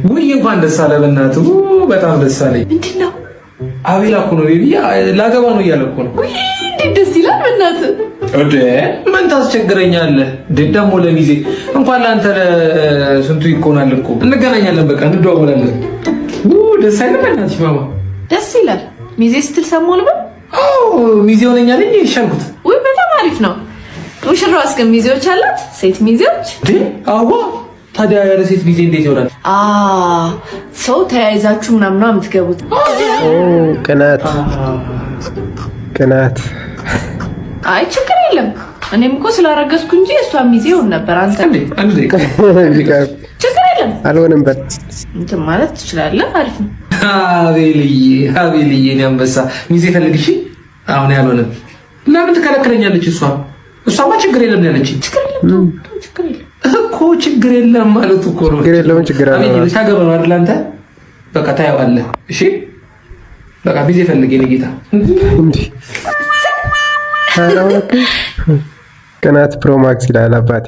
ውይ እንኳን ደስ አለ በእናትህ። በጣም ደስ አለኝ። ምንድን ነው? አቤላ እኮ ነው ቤቢ፣ ላገባ ነው እያለ እኮ ነው። ውይ እንዴት ደስ ይላል በእናትህ። እንዴ ምን ታስቸግረኛለህ? ደግሞ ለሚዜ እንኳን ለአንተ ለስንቱ ይኮናል እኮ። እንገናኛለን፣ በቃ እንደዋወላለን። ደስ አይልም? በእናትሽ ማማ ደስ ይላል። ሚዜ ስትል ሰማሁ ልበል? አዎ ሚዜ ሆነኛ ነኝ ይሻልኩት። ውይ በጣም አሪፍ ነው። ሙሽራዋ እስከ ሚዜዎች አላት? ሴት ሚዜዎች? አዋ ታዲያ ያለ ሴት ሚዜ እንዴት ይሆናል? ሰው ተያይዛችሁ ምናምን ነው የምትገቡት። ቅናት። አይ ችግር የለም። እኔም እኮ ስላረገዝኩ እንጂ እሷ ሚዜ ሆን ነበር። አንተ ችግር የለም አልሆነም በል እንትን ማለት ትችላለህ። አሪፍ ነው። አቤልዬ እኔ አንበሳ ሚዜ ፈልግሽ። አሁን ያልሆነም ለምን ትከለክለኛለች? እሷማ ችግር የለም ያለች። ችግር የለም እኮ ችግር የለም ማለት እኮ ነው። ችግር የለም ችግር አለ። ታገባ ነው አይደል አንተ? በቃ ታየዋለህ። እሺ በቃ ሚዜ ፈልግ የኔ ጌታ። ቅናት ፕሮማክስ ይላል አባቴ።